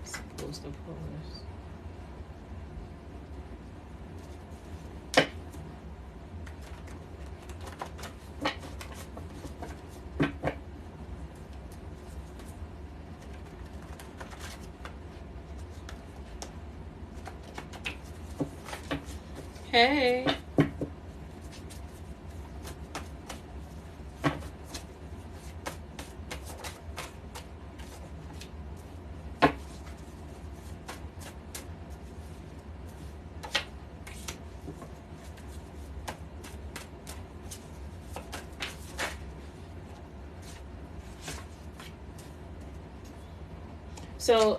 Supposed to pause. Hey. So,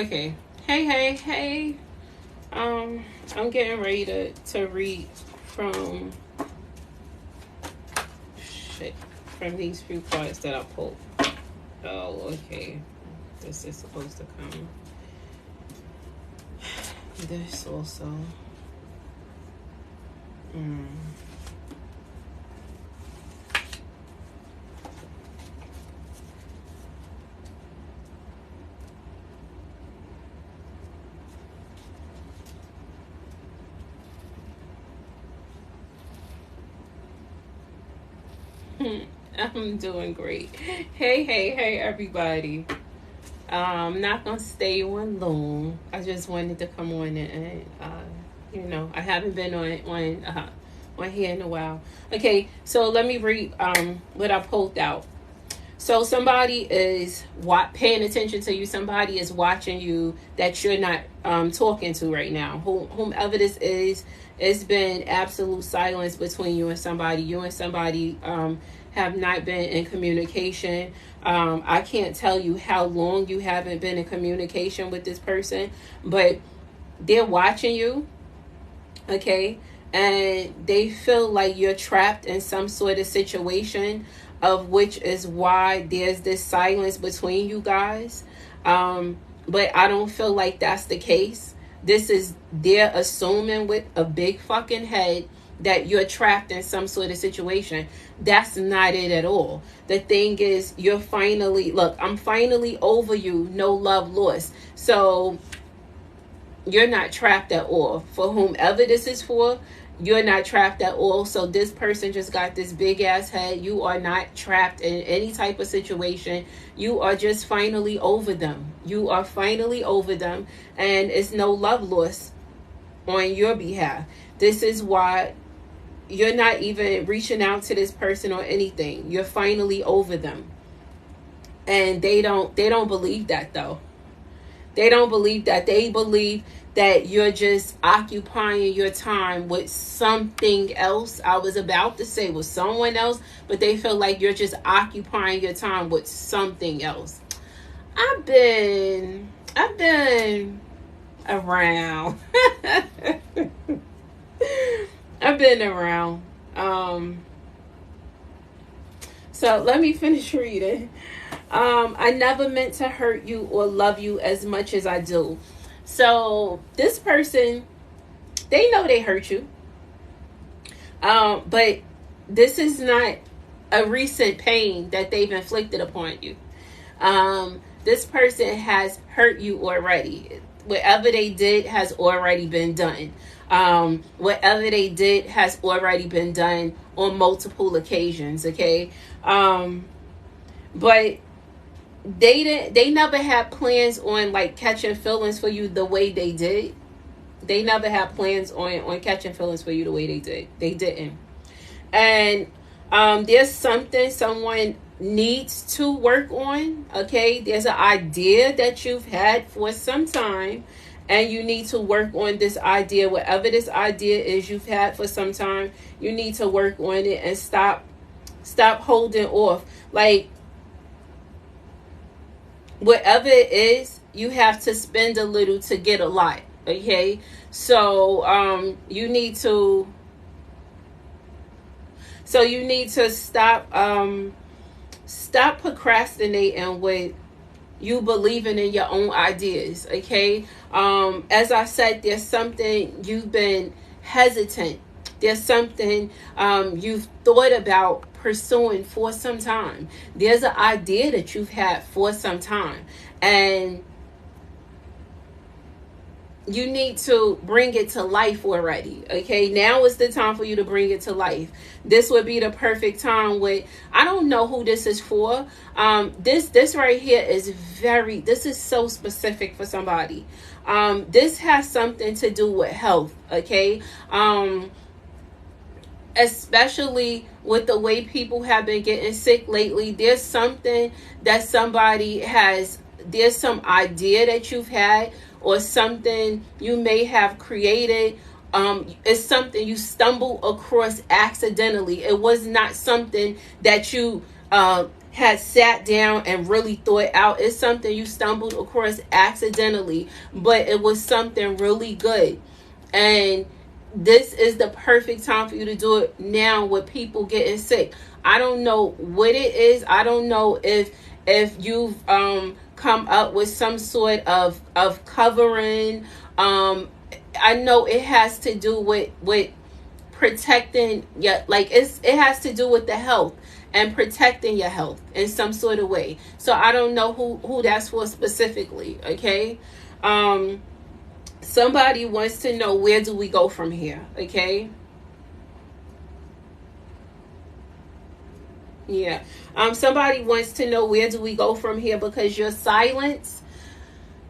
okay. Hey. I'm getting ready to read from from these few cards that I pulled. Oh, okay. This is supposed to come. This also. I'm doing great. Hey, everybody. I'm not gonna stay on long. I just wanted to come on and I haven't been on here in a while. Okay, so let me read what I pulled out. So somebody is paying attention to you. Somebody is watching you that you're not talking to right now. Whomever this is, it's been absolute silence between you and somebody. You and somebody have not been in communication. I can't tell you how long you haven't been in communication with this person, but they're watching you, okay? And they feel like you're trapped in some sort of situation, of which is why there's this silence between you guys. But I don't feel like that's the case. They're assuming with a big fucking head that you're trapped in some sort of situation. That's not it at all. The thing is, I'm finally over you, no love lost. So you're not trapped at all. For whomever this is for, you're not trapped at all. So this person just got this big ass head. You are not trapped in any type of situation. You are just finally over them. You are finally over them, and it's no love loss on your behalf. This is why you're not even reaching out to this person or anything. You're finally over them. And they don't believe that, though. They don't believe that. They believe that you're just occupying your time with something else. I was about to say with someone else, but they feel like you're just occupying your time with something else. I've been around. I've been around. So let me finish reading. I never meant to hurt you or love you as much as I do. So this person, they know they hurt you. But this is not a recent pain that they've inflicted upon you. This person has hurt you already. Whatever they did has already been done. Whatever they did has already been done on multiple occasions, okay? But they never had plans on like catching feelings for you the way they did. They never had plans on catching feelings for you the way they did. They didn't. And there's something someone needs to work on, okay? There's an idea that you've had for some time, and you need to work on this idea. Whatever this idea is you've had for some time, you need to work on it and stop holding off. Like, whatever it is, you have to spend a little to get a lot, okay? So you need to stop procrastinating with you believing in your own ideas, okay? As I said, there's something you've been hesitant. There's something you've thought about pursuing for some time. There's an idea that you've had for some time, and you need to bring it to life already. Okay, now is the time for you to bring it to life. This would be the perfect time with, I don't know who this is for. This right here is this is so specific for somebody. This has something to do with health. Okay, especially with the way people have been getting sick lately. There's something that somebody has, there's some idea that you've had, or something you may have created. It's something you stumbled across accidentally. It was not something that you had sat down and really thought out. It's something you stumbled across accidentally, but it was something really good. And this is the perfect time for you to do it now with people getting sick. I don't know what it is. I don't know if you've come up with some sort of covering. I know it has to do with protecting your, like, it has to do with the health and protecting your health in some sort of way. So I don't know who that's for specifically. Okay. Somebody wants to know, where do we go from here? Okay. Yeah. Somebody wants to know, where do we go from here? Because your silence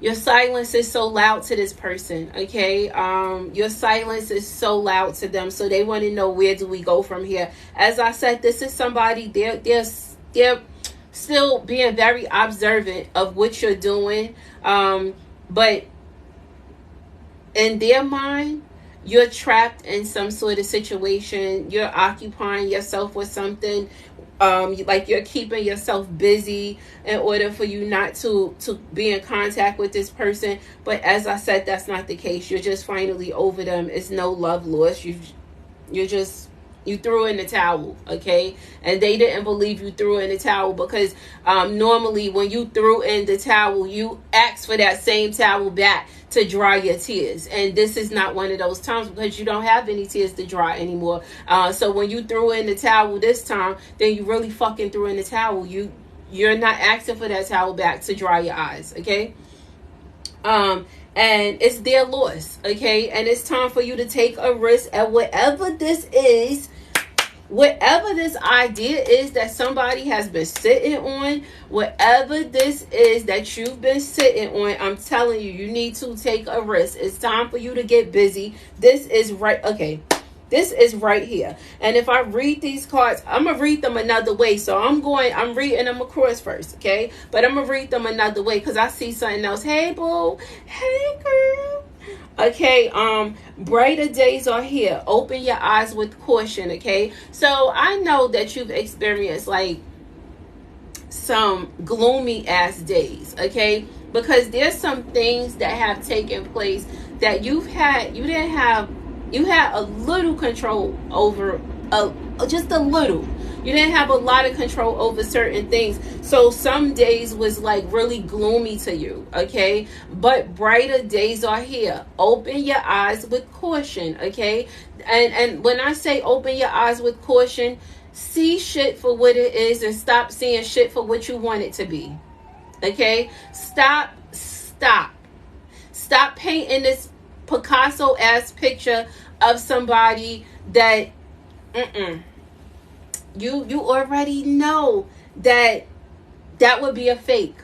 is so loud to this person. Okay. Your silence is so loud to them. So they want to know, where do we go from here? As I said, this is somebody, they're still being very observant of what you're doing. But in their mind, you're trapped in some sort of situation. You're occupying yourself with something. Like you're keeping yourself busy in order for you not to be in contact with this person. But as I said, that's not the case. You're just finally over them. It's no love lost. You threw in the towel, okay? And they didn't believe you threw in the towel, because normally when you threw in the towel, you asked for that same towel back to dry your tears. And this is not one of those times, because you don't have any tears to dry anymore. So when you threw in the towel this time, then you really fucking threw in the towel. You're not asking for that towel back to dry your eyes, okay? And it's their loss, okay? And it's time for you to take a risk at whatever this is, whatever this idea is that somebody has been sitting on, whatever this is that you've been sitting on. I'm telling you, you need to take a risk. It's time for you to get busy. This is right. Okay. This is right here. And if I read these cards, I'm going to read them another way. So I'm reading them across first, okay? But I'm going to read them another way, because I see something else. Hey, boo. Hey, girl. Okay, brighter days are here. Open your eyes with caution, okay? So I know that you've experienced like some gloomy ass days, okay? Because there's some things that have taken place that you had a little control over, just a little. You didn't have a lot of control over certain things. So some days was like really gloomy to you, okay? But brighter days are here. Open your eyes with caution, okay? And when I say open your eyes with caution, see shit for what it is and stop seeing shit for what you want it to be, okay? Stop painting this Picasso-ass picture of somebody that, You already know that would be a fake.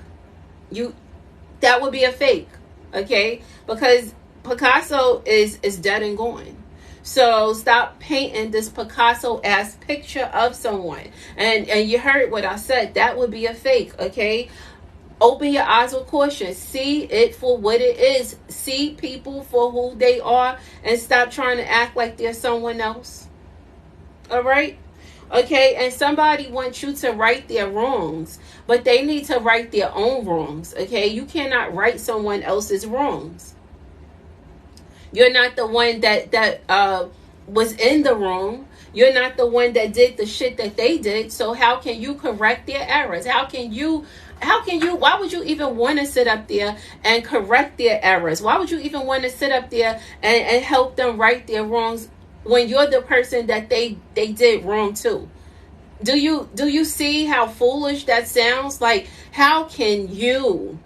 That would be a fake, okay? Because Picasso is dead and gone. So stop painting this Picasso-ass picture of someone. And you heard what I said. That would be a fake, okay? Open your eyes with caution. See it for what it is. See people for who they are, and stop trying to act like they're someone else. All right? Okay, and somebody wants you to right their wrongs, but they need to right their own wrongs, okay? You cannot right someone else's wrongs. You're not the one that was in the wrong. You're not the one that did the shit that they did, so how can you correct their errors? Why would you even want to sit up there and correct their errors? Why would you even want to sit up there and help them right their wrongs when you're the person that they did wrong to? Do you see how foolish that sounds? Like, how can you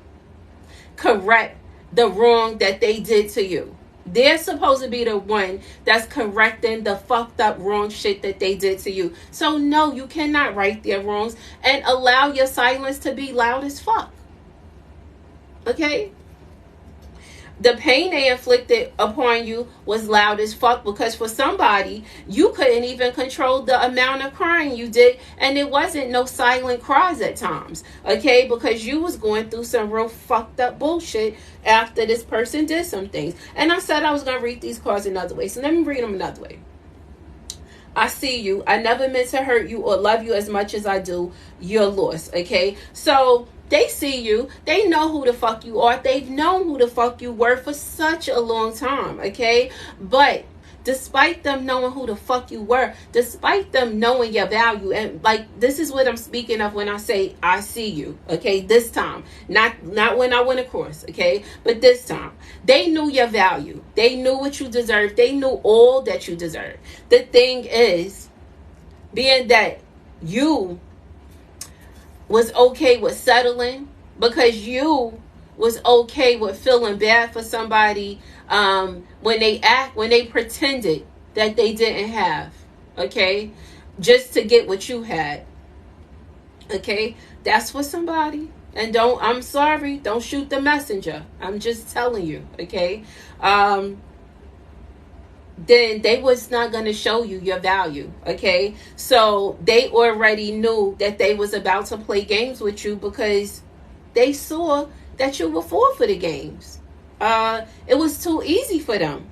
correct the wrong that they did to you? They're supposed to be the one that's correcting the fucked up wrong shit that they did to you. So no, you cannot right their wrongs and allow your silence to be loud as fuck. Okay? The pain they inflicted upon you was loud as fuck, because for somebody, you couldn't even control the amount of crying you did, and it wasn't no silent cries at times, okay? Because you was going through some real fucked up bullshit after this person did some things. And I said I was going to read these cards another way, so let me read them another way. I see you. I never meant to hurt you or love you as much as I do. You're lost, okay? So they see you. They know who the fuck you are. They've known who the fuck you were for such a long time, okay? But despite them knowing who the fuck you were, despite them knowing your value, and like, this is what I'm speaking of when I say I see you, okay? This time, not when I went across, okay? But this time, they knew your value. They knew what you deserved. They knew all that you deserved. The thing is, being that you was okay with settling, because you was okay with feeling bad for somebody when they pretended that they didn't have, okay, just to get what you had, okay? That's for somebody. And I'm sorry, don't shoot the messenger. I'm just telling you, okay? Then they was not going to show you your value, okay? So they already knew that they was about to play games with you, because they saw that you were for the games. It was too easy for them.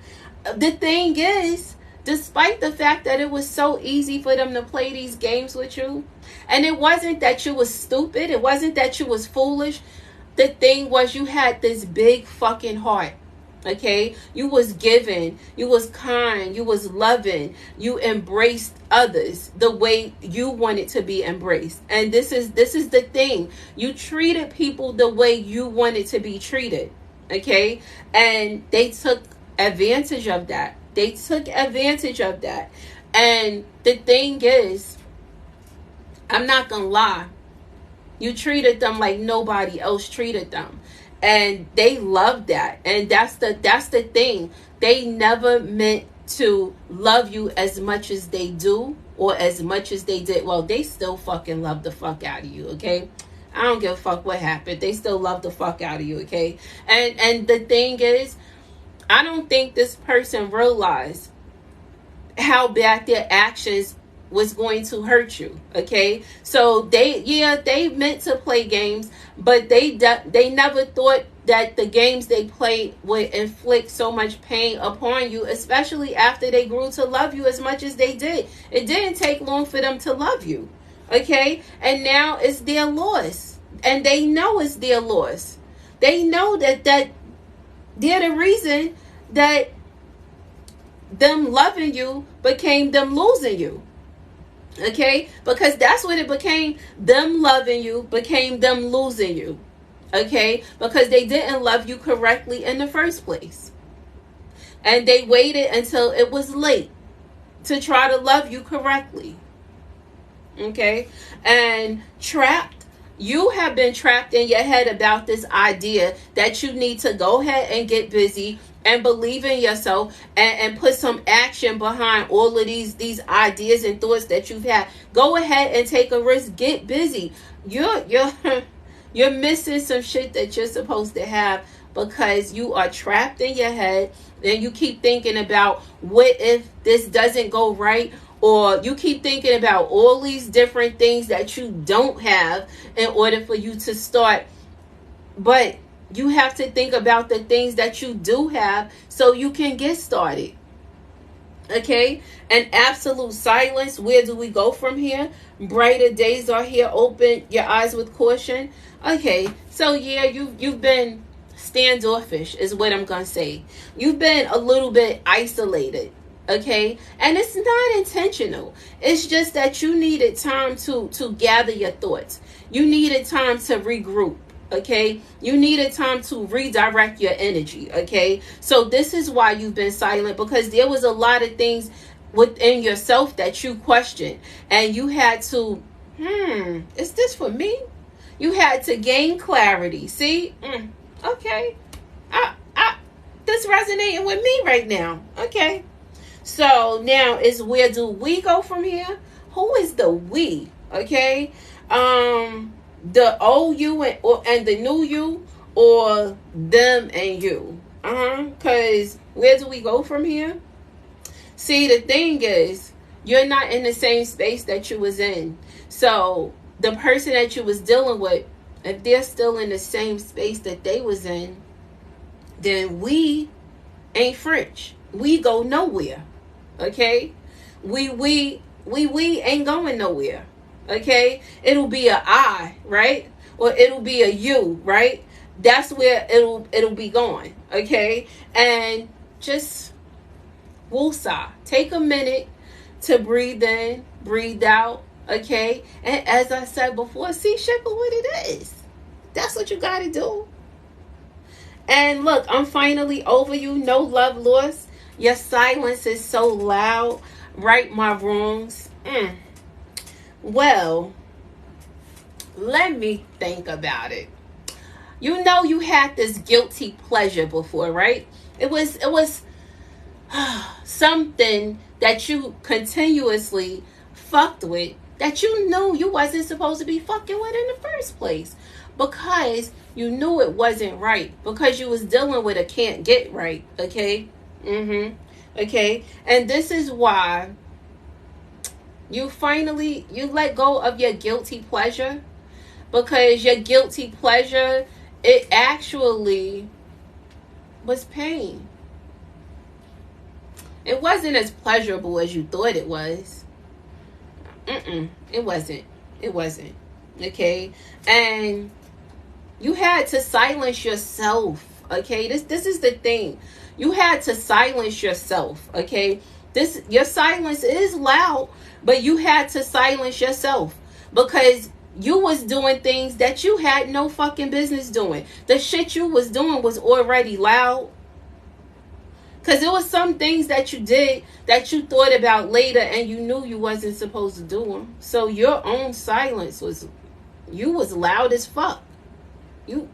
The thing is, despite the fact that it was so easy for them to play these games with you, and it wasn't that you was stupid, it wasn't that you was foolish, the thing was, you had this big fucking heart. Okay, you was giving, you was kind, you was loving, you embraced others the way you wanted to be embraced. And this is the thing, you treated people the way you wanted to be treated, okay? And they took advantage of that. And the thing is, I'm not gonna lie, you treated them like nobody else treated them. And they love that. And that's the thing. They never meant to love you as much as they do, or as much as they did. Well, they still fucking love the fuck out of you, okay? I don't give a fuck what happened. They still love the fuck out of you, okay? And the thing is, I don't think this person realized how bad their actions was going to hurt you, okay? So they meant to play games, but they never thought that the games they played would inflict so much pain upon you, especially after they grew to love you as much as they did. It didn't take long for them to love you, okay? And now it's their loss, and they know it's their loss. They know that they're the reason that them loving you became them losing you. Okay, because that's what it became. Them loving you became them losing you. Okay, because they didn't love you correctly in the first place, and they waited until it was late to try to love you correctly. Okay, and trapped, you have been trapped in your head about this idea that you need to go ahead and get busy and believe in yourself, and put some action behind all of these ideas and thoughts that you've had. Go ahead and take a risk. Get busy. You're missing some shit that you're supposed to have, because you are trapped in your head, and you keep thinking about, what if this doesn't go right? Or you keep thinking about all these different things that you don't have in order for you to start. But you have to think about the things that you do have so you can get started. Okay? And absolute silence. Where do we go from here? Brighter days are here. Open your eyes with caution. Okay. So yeah, you've been standoffish is what I'm going to say. You've been a little bit isolated. Okay? And it's not intentional. It's just that you needed time to gather your thoughts. You needed time to regroup. Okay, you needed time to redirect your energy. Okay, so this is why you've been silent, because there was a lot of things within yourself that you questioned, and you had to, is this for me? You had to gain clarity. See, okay, this resonating with me right now. Okay, so now is where do we go from here? Who is the we? Okay, the old you and the new you, or them and you? Because where do we go from here? See, the thing is, you're not in the same space that you was in. So the person that you was dealing with, if they're still in the same space that they was in, then we ain't French. We go nowhere. Okay? We ain't going nowhere. Okay? It'll be a I, right? Or it'll be a you, right? That's where it'll be going. Okay? And just woosah. Take a minute to breathe in, breathe out. Okay? And as I said before, see shit for what it is. That's what you gotta do. And look, I'm finally over you. No love lost. Your silence is so loud. Right my wrongs. Well, let me think about it. You know you had this guilty pleasure before, right? It was something that you continuously fucked with that you knew you wasn't supposed to be fucking with in the first place, because you knew it wasn't right, because you was dealing with a can't get right. Okay? Okay? And this is why you let go of your guilty pleasure, because your guilty pleasure, it actually was pain. It wasn't as pleasurable as you thought it was. It wasn't. Okay? And you had to silence yourself. Okay? This is the thing. You had to silence yourself. Okay? Your silence is loud, but you had to silence yourself, because you was doing things that you had no fucking business doing. The shit you was doing was already loud. Because there was some things that you did that you thought about later and you knew you wasn't supposed to do them. So your own silence was loud as fuck. You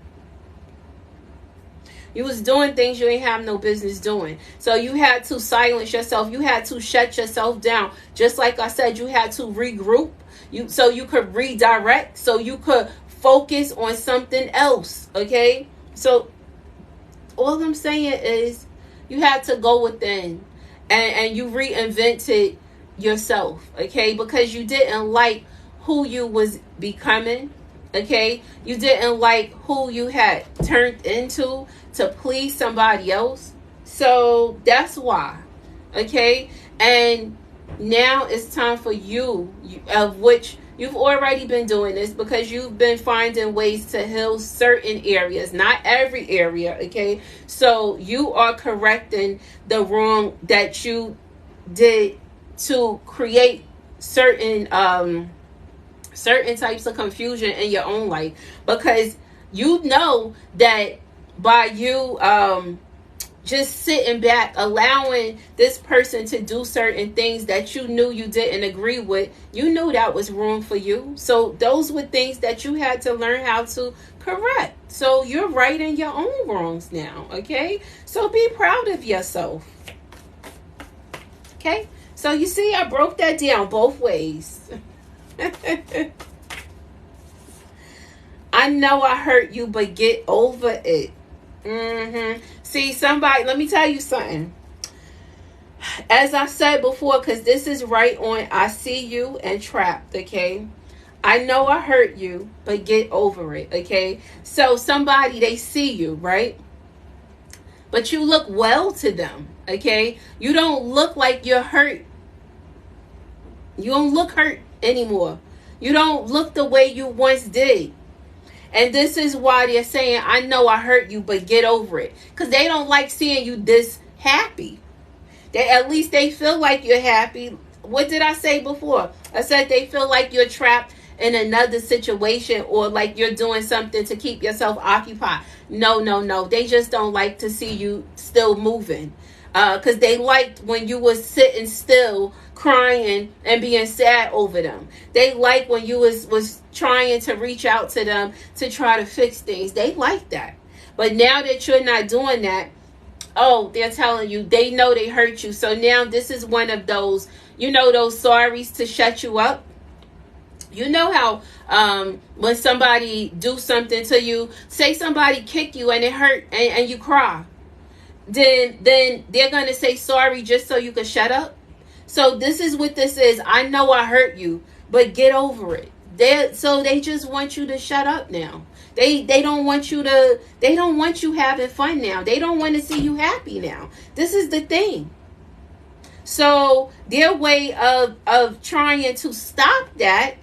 was doing things you ain't have no business doing. So you had to silence yourself. You had to shut yourself down. Just like I said, you had to regroup. So you could redirect. So you could focus on something else. Okay? So all I'm saying is, you had to go within and you reinvented yourself, okay? Because you didn't like who you was becoming, okay? You didn't like who you had turned into to please somebody else. So that's why, okay? And now it's time for you, of which you've already been doing this, because you've been finding ways to heal certain areas, not every area, okay? So you are correcting the wrong that you did to create certain types of confusion in your own life, because you know that by you just sitting back, allowing this person to do certain things that you knew you didn't agree with, you knew that was wrong for you. So those were things that you had to learn how to correct. So you're righting your own wrongs now, okay? So be proud of yourself. Okay? So you see, I broke that down both ways. I know I hurt you, but get over it. See, somebody, let me tell you something. As I said before, because this is right on I See You and Trapped, okay? I know I hurt you, but get over it, okay? So somebody, they see you, right? But you look well to them, okay? You don't look like you're hurt. You don't look hurt anymore. You don't look the way you once did. And this is why they're saying, I know I hurt you, but get over it. Because they don't like seeing you this happy. At least they feel like you're happy. What did I say before? I said they feel like you're trapped in another situation, or like you're doing something to keep yourself occupied. No. They just don't like to see you still moving. Because they liked when you was sitting still, crying and being sad over them. They liked when you was trying to reach out to them to try to fix things. They like that. But now that you're not doing that, oh, they're telling you, they know they hurt you. So now this is one of those, those sorries to shut you up. You know how when somebody do something to you, say somebody kick you and it hurt and you cry. Then they're going to say sorry just so you can shut up. So this is what this is. I know I hurt you, but get over it. They just want you to shut up now. They don't want you having fun now. They don't want to see you happy now. This is the thing. So their way of trying to stop that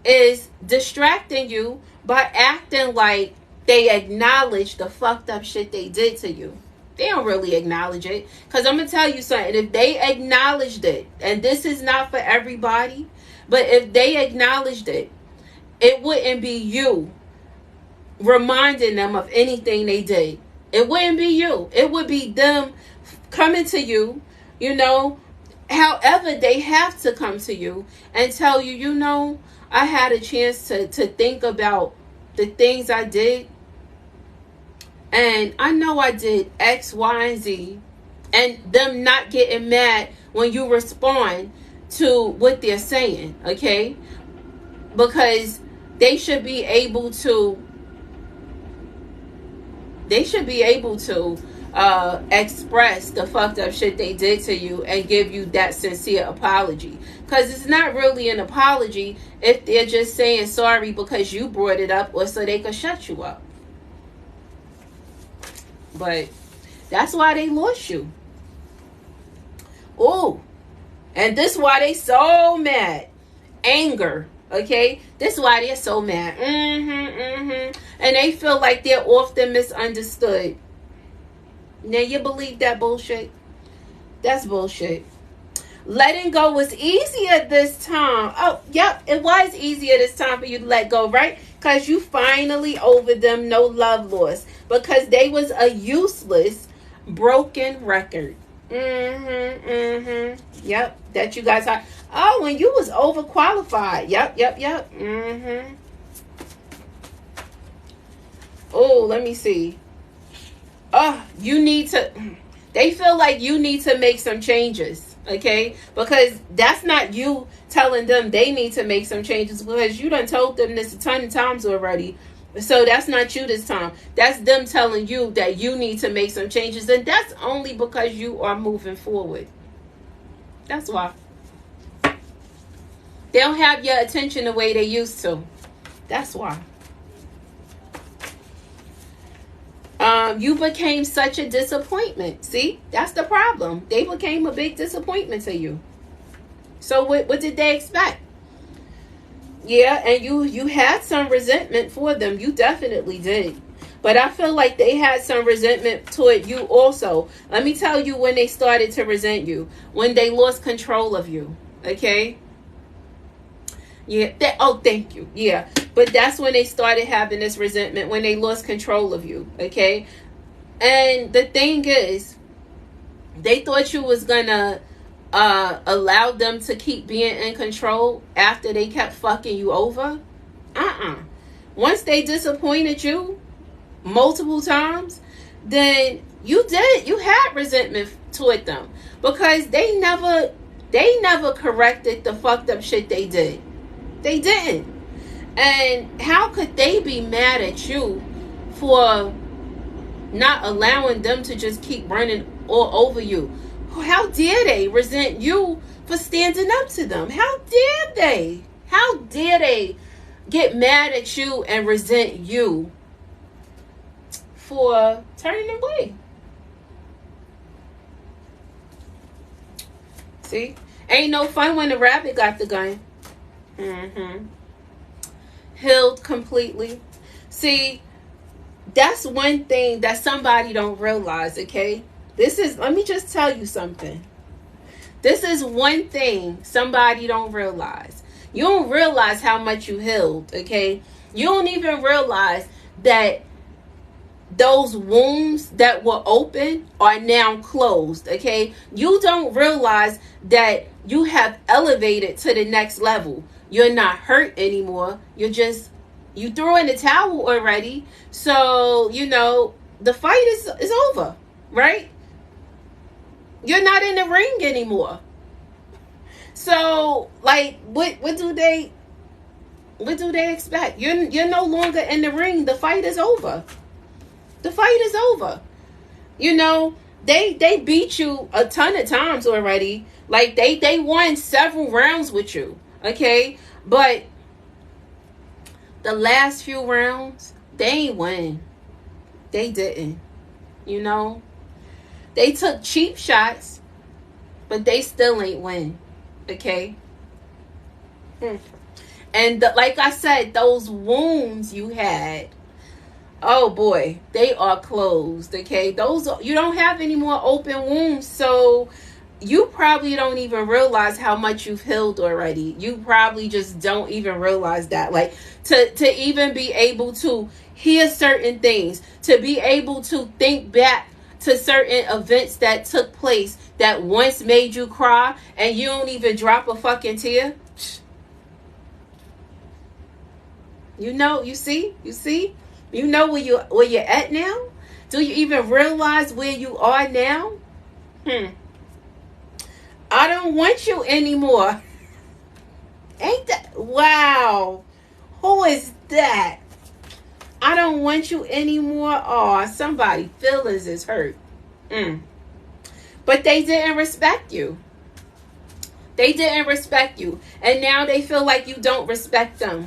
is distracting you by acting like they acknowledge the fucked up shit they did to you. They don't really acknowledge it. Because I'm going to tell you something. If they acknowledged it, and this is not for everybody, but if they acknowledged it, it wouldn't be you reminding them of anything they did. It wouldn't be you. It would be them coming to you, however they have to come to you and tell you, I had a chance to think about the things I did. And I know I did X, Y, and Z. And them not getting mad when you respond to what they're saying, okay? Because they should be able to express the fucked up shit they did to you and give you that sincere apology. Because it's not really an apology if they're just saying sorry because you brought it up or so they could shut you up. But that's why they lost you. Oh, and this is why they so mad. Anger, okay? This is why they're so mad. And they feel like they're often misunderstood. Now you believe that bullshit? That's bullshit. Letting go was easier this time. Oh, yep, it was easier this time for you to let go, right? Because you finally over them, no love lost. Because they was a useless, broken record. Yep, that you guys are. Oh, when you was overqualified. Yep. Oh, let me see. Oh, they feel like you need to make some changes, okay? Because that's not you telling them they need to make some changes, because you done told them this a ton of times already. So that's not you this time. That's them telling you that you need to make some changes, and that's only because you are moving forward. That's why. They don't have your attention the way they used to. That's why. You became such a disappointment. See, that's the problem. They became a big disappointment to you. So what did they expect? Yeah, and you had some resentment for them. You definitely did. But I feel like they had some resentment toward you also. Let me tell you when they started to resent you. When they lost control of you. Okay? Yeah. Thank you. Yeah. But that's when they started having this resentment. When they lost control of you. Okay? And the thing is, they thought you was gonna allow them to keep being in control after they kept fucking you over. Once they disappointed you multiple times, then you had resentment toward them, because they never corrected the fucked up shit they did. They didn't. And how could they be mad at you for not allowing them to just keep running all over you? How dare they resent you for standing up to them? How dare they? How dare they get mad at you and resent you for turning away? See? Ain't no fun when the rabbit got the gun. Healed completely. See, that's one thing that somebody don't realize, okay? Let me just tell you something. This is one thing somebody don't realize. You don't realize how much you healed, okay? You don't even realize that those wounds that were open are now closed, okay? You don't realize that you have elevated to the next level. You're not hurt anymore. You threw in the towel already. So, the fight is over, right? You're not in the ring anymore. So, like, what do they expect? You're no longer in the ring. The fight is over. The fight is over. They beat you a ton of times already. Like, they won several rounds with you, okay? But the last few rounds, they ain't win. They didn't. They took cheap shots, but they still ain't win, okay? And like I said, those wounds you had, oh boy, they are closed, okay? You don't have any more open wounds, so you probably don't even realize how much you've healed already. You probably just don't even realize that. Like, to even be able to hear certain things, to be able to think back to certain events that took place that once made you cry and you don't even drop a fucking tear. You see? You know where you're at now? Do you even realize where you are now? I don't want you anymore. Ain't that wow? Who is that? I don't want you anymore. Oh, somebody feelings is hurt. But they didn't respect you. They didn't respect you. And now they feel like you don't respect them.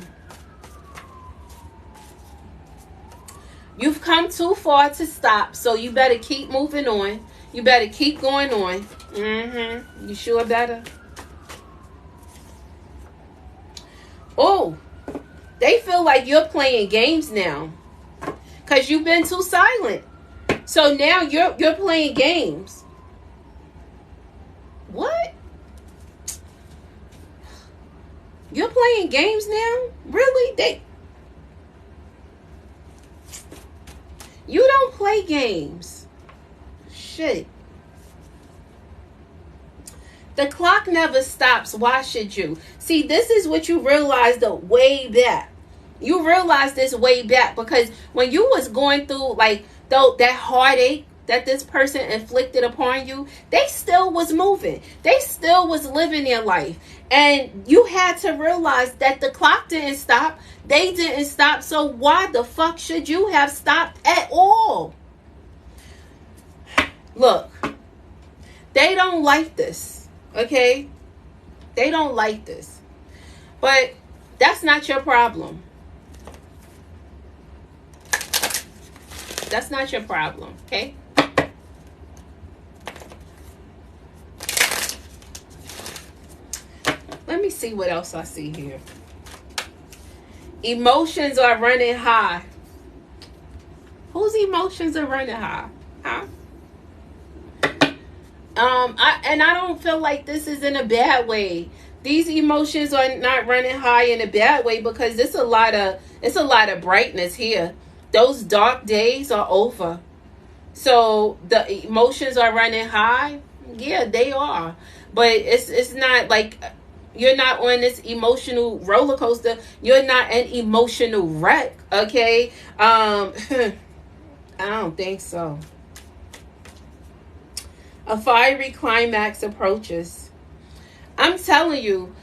You've come too far to stop, so you better keep moving on. You better keep going on. You sure better? Oh, they feel like you're playing games now, because you've been too silent. So now you're playing games. What? You're playing games now? Really? You don't play games. Shit. The clock never stops. Why should you? See, this is what you realized way back. You realized this way back because when you was going through like that heartache that this person inflicted upon you, they still was moving. They still was living their life. And you had to realize that the clock didn't stop. They didn't stop. So why the fuck should you have stopped at all? Look, they don't like this. Okay? They don't like this. But that's not your problem. That's not your problem. Okay? Let me see what else I see here. Emotions are running high. Whose emotions are running high? Huh? I don't feel like this is in a bad way. These emotions are not running high in a bad way because it's a lot of brightness here. Those dark days are over. So the emotions are running high. Yeah, they are. But it's not like you're not on this emotional roller coaster. You're not an emotional wreck, okay? I don't think so. A fiery climax approaches. I'm telling you,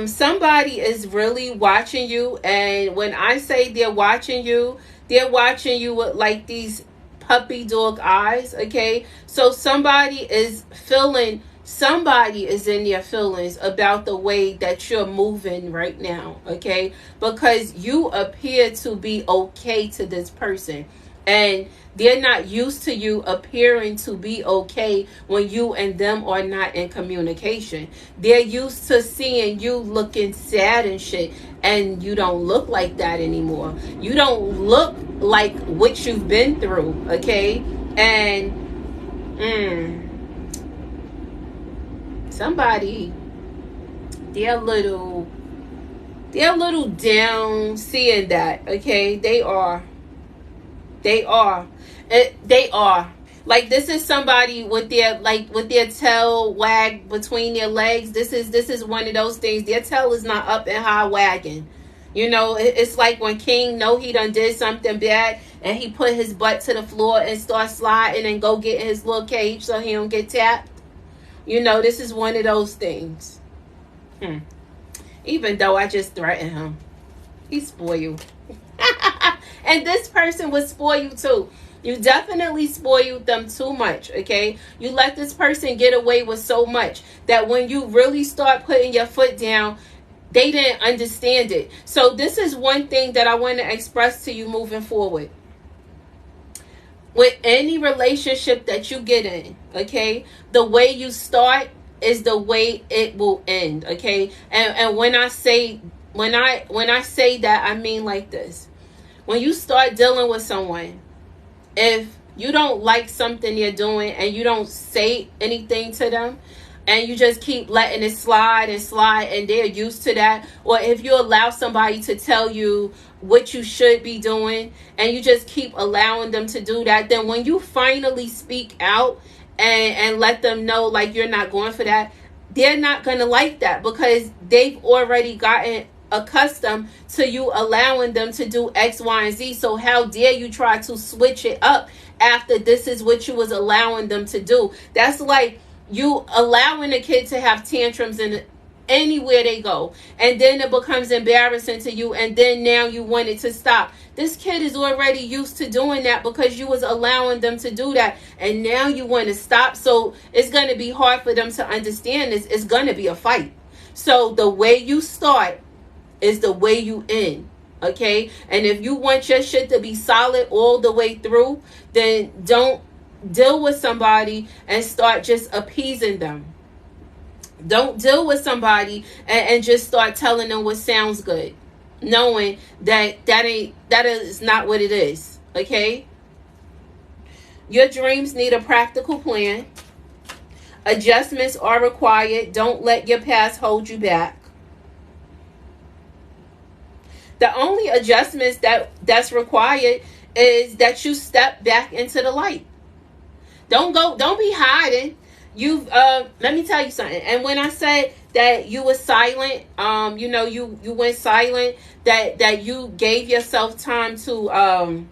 somebody is really watching you. And when I say they're watching you with like these puppy dog eyes, okay? So somebody is in their feelings about the way that you're moving right now, okay? Because you appear to be okay to this person. And they're not used to you appearing to be okay when you and them are not in communication. They're used to seeing you looking sad and shit, and you don't look like that anymore. You don't look like what you've been through, okay? And somebody, they're a little down seeing that, okay? They are. They are. They are. Like, this is somebody with their tail wag between their legs. This is one of those things. Their tail is not up and high wagging. You know, it's like when King know he done did something bad and he put his butt to the floor and start sliding and go get in his little cage so he don't get tapped. You know, this is one of those things. Even though I just threatened him. He's spoiled. And this person was spoiled too. You definitely spoiled them too much, okay? You let this person get away with so much that when you really start putting your foot down, they didn't understand it. So this is one thing that I want to express to you moving forward. With any relationship that you get in, okay, the way you start is the way it will end, okay? And when I say that, I mean like this. When you start dealing with someone, if you don't like something they're doing and you don't say anything to them and you just keep letting it slide and they're used to that, or if you allow somebody to tell you what you should be doing and you just keep allowing them to do that, then when you finally speak out and let them know like you're not going for that, they're not going to like that because they've already gotten accustomed to you allowing them to do X, Y, and Z. So how dare you try to switch it up after this is what you was allowing them to do? That's like you allowing a kid to have tantrums in anywhere they go, and then it becomes embarrassing to you, and then now you want it to stop. This kid is already used to doing that because you was allowing them to do that, and now you want to stop. So it's going to be hard for them to understand this. It's going to be a fight. So the way you start is the way you end, okay? And if you want your shit to be solid all the way through, then don't deal with somebody and start just appeasing them. Don't deal with somebody and just start telling them what sounds good, knowing that is not what it is, okay? Your dreams need a practical plan. Adjustments are required. Don't let your past hold you back. The only adjustments that's required is that you step back into the light. Don't be hiding. Let me tell you something. And when I said that you were silent, you went silent, that you gave yourself time for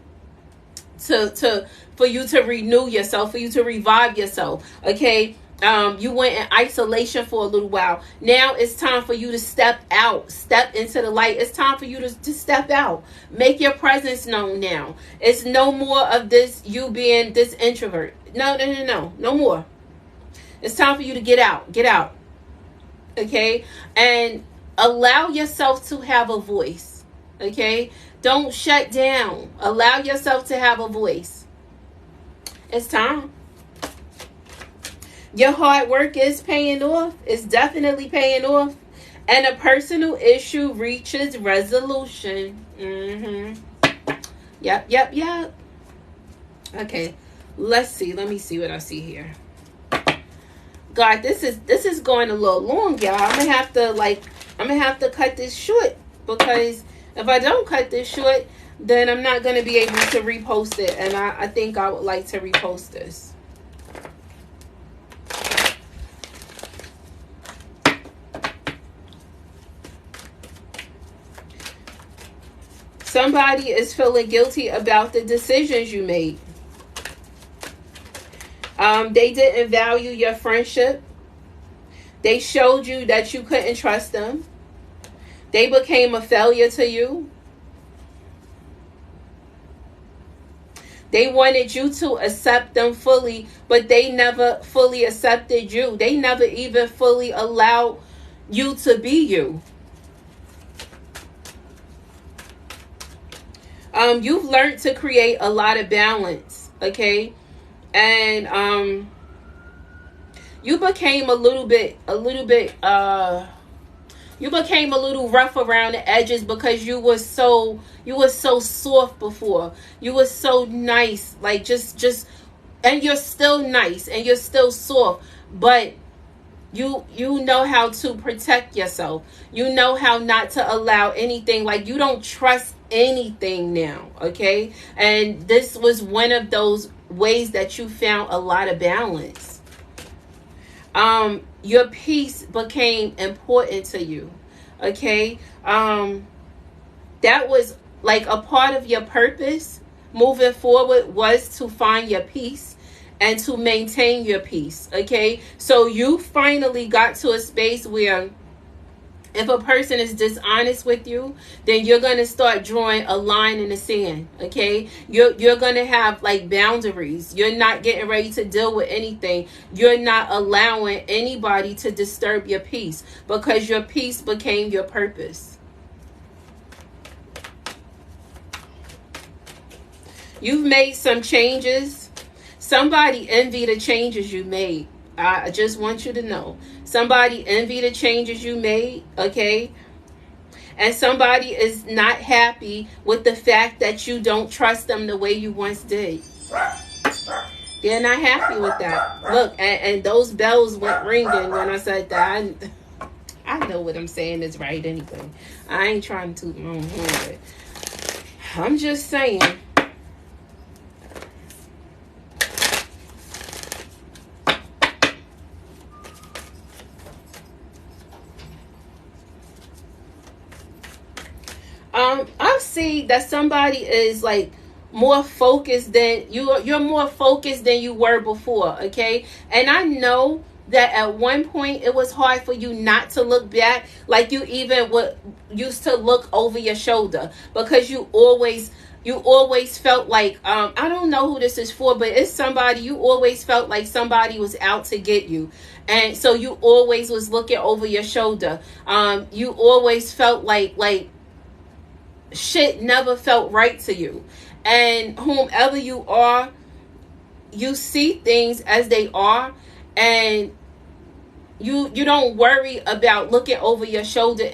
you to renew yourself, for you to revive yourself. Okay. You went in isolation for a little while. Now it's time for you to step out, step into the light. It's time for you to step out. Make your presence known now. It's no more of this, you being this introvert. No more. It's time for you to get out. Okay? And allow yourself to have a voice. Okay? Don't shut down. Allow yourself to have a voice. It's time. Your hard work is paying off. It's definitely paying off. And a personal issue reaches resolution. Yep. Okay. Let's see. Let me see what I see here. God, this is going a little long, y'all. I'm gonna have to cut this short, because if I don't cut this short, then I'm not gonna be able to repost it. And I think I would like to repost this. Somebody is feeling guilty about the decisions you made. They didn't value your friendship. They showed you that you couldn't trust them. They became a failure to you. They wanted you to accept them fully, but they never fully accepted you. They never even fully allowed you to be you. You've learned to create a lot of balance, okay? And you became a little rough around the edges because you were so soft before. You were so nice, like just and you're still nice and you're still soft, but you know how to protect yourself. You know how not to allow anything, like you don't trust anything now, okay? And this was one of those ways that you found a lot of balance. Your peace became important to you, okay? That was like a part of your purpose moving forward, was to find your peace and to maintain your peace, okay? So you finally got to a space where if a person is dishonest with you, then you're going to start drawing a line in the sand, okay? You're going to have like boundaries. You're not getting ready to deal with anything. You're not allowing anybody to disturb your peace, because your peace became your purpose. You've made some changes. Somebody envy the changes you made. I just want you to know. Somebody envy the changes you made, okay? And somebody is not happy with the fact that you don't trust them the way you once did. They're not happy with that. Look, and those bells went ringing when I said that. I know what I'm saying is right anyway. I ain't trying to toot my own horn, but I'm just saying. I see that somebody is like more focused than you're more focused than you were before, okay? And I know that at one point it was hard for you not to look back, like you even would used to look over your shoulder, because you always felt like I don't know who this is for, but it's somebody. You always felt like somebody was out to get you, and so you always was looking over your shoulder. You always felt like shit never felt right to you. And whomever you are, you see things as they are, and you don't worry about looking over your shoulder.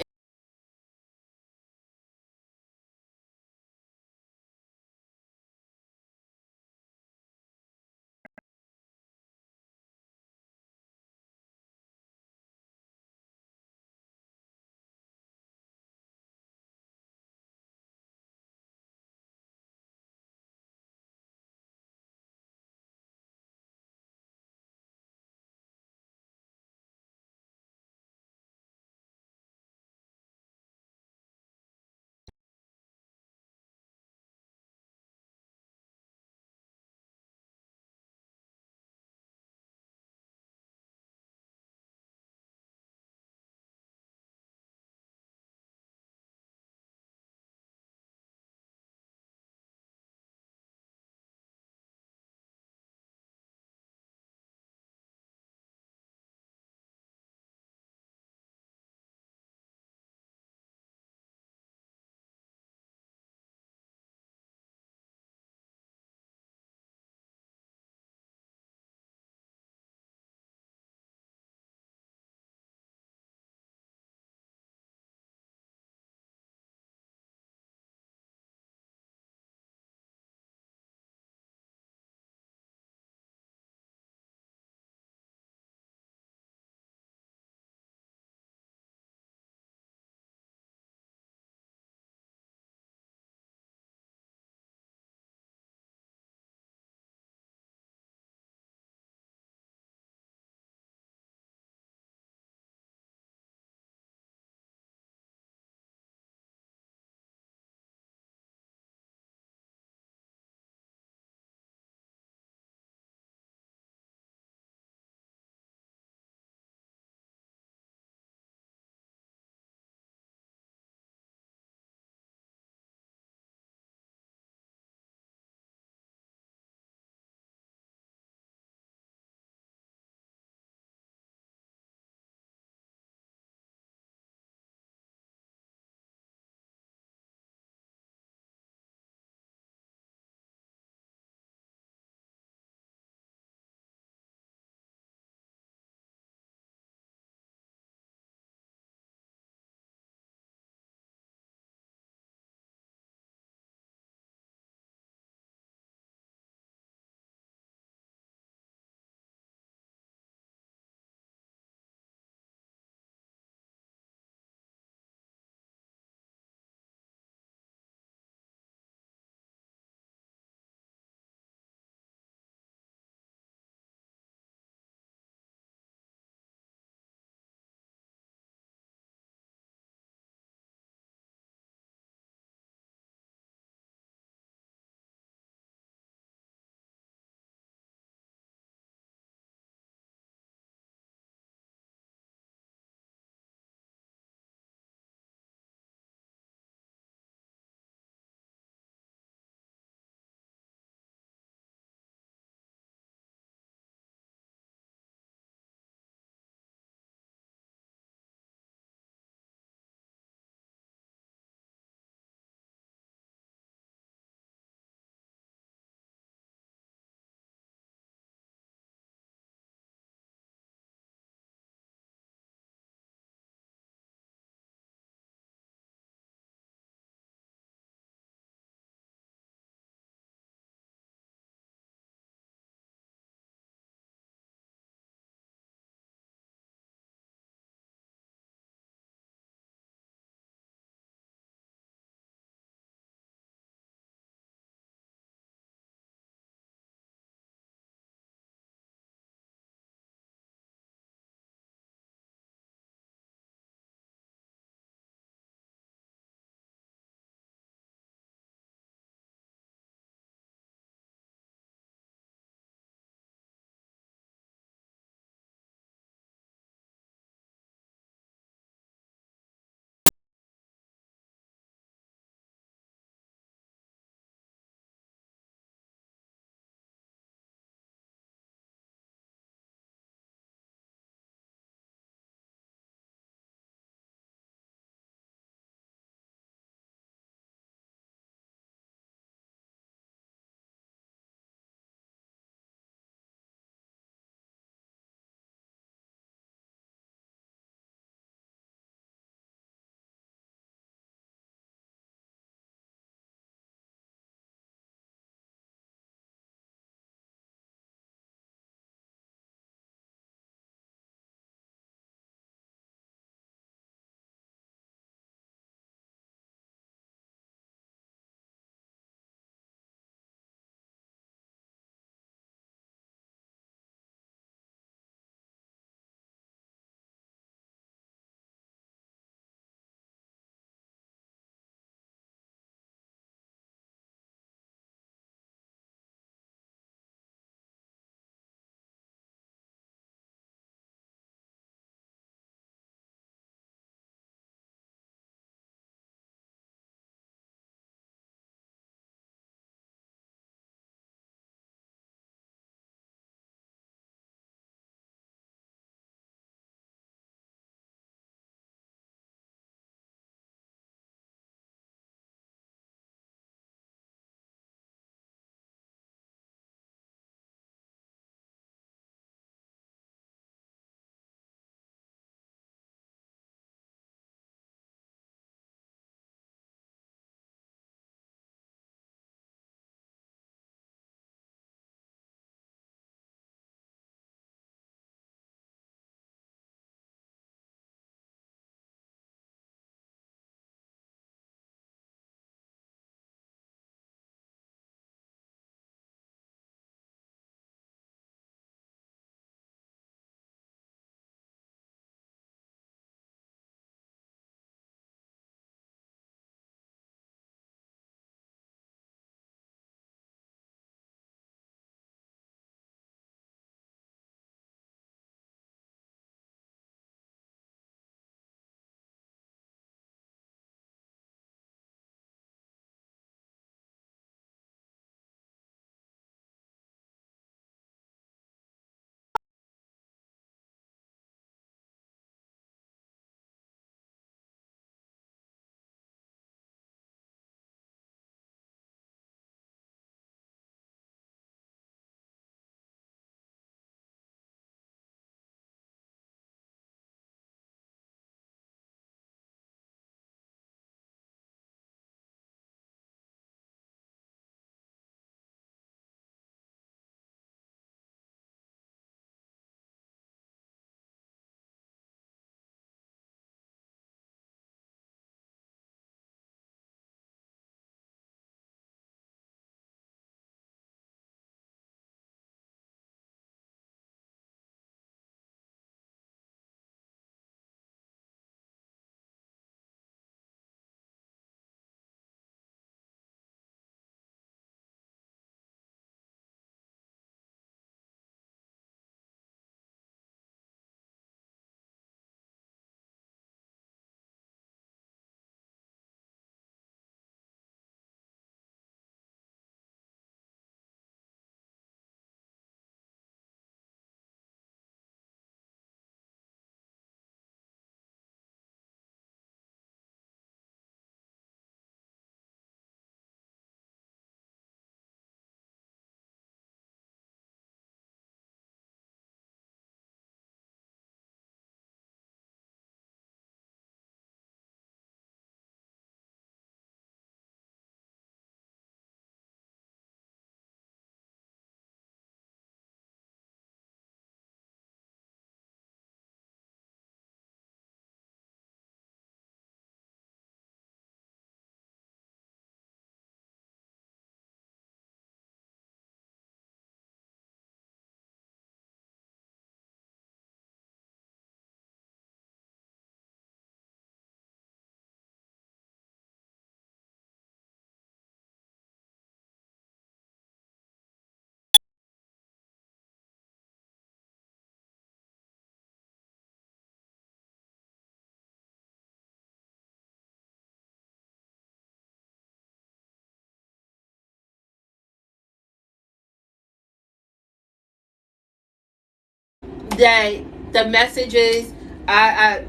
that the messages I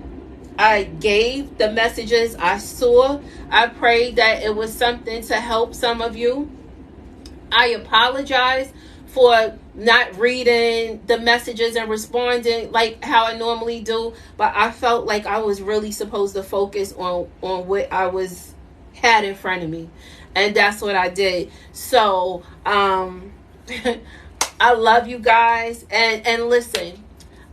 gave, the messages I saw, I pray that it was something to help some of you. I apologize for not reading the messages and responding like how I normally do, but I felt like I was really supposed to focus on what I had in front of me, and that's what I did. So I love you guys, and listen,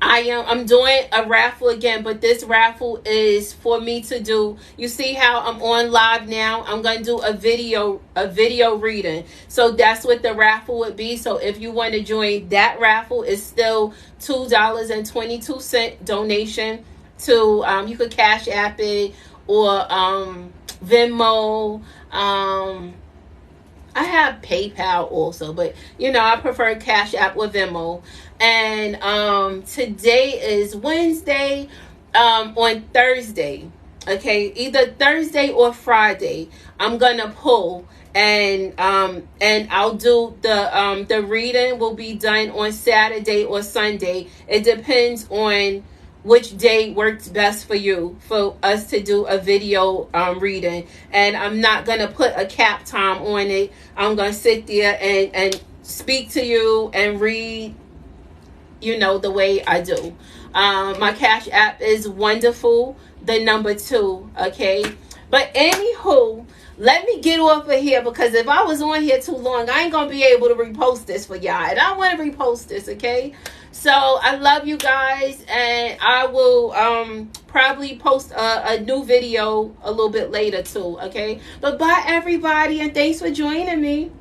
I'm doing a raffle again, but this raffle is for me to do. You see how I'm on live now? I'm going to do a video reading. So that's what the raffle would be. So if you want to join that raffle, it's still $2.22 donation to, you could Cash App it or Venmo. I have PayPal also, but you know, I prefer Cash App or Venmo. And today is Wednesday. On Thursday, okay, either Thursday or Friday, I'm gonna pull, and I'll do the reading will be done on Saturday or Sunday. It depends on which day works best for you, for us to do a video reading. And I'm not gonna put a cap time on it. I'm gonna sit there and speak to you and read, you know, the way I do. My Cash App is Wundahful, the number 2, okay? But anywho, let me get off of here, because if I was on here too long, I ain't gonna be able to repost this for y'all, and I want to repost this, okay? So I love you guys, and I will probably post a new video a little bit later too, okay? But bye everybody, and thanks for joining me.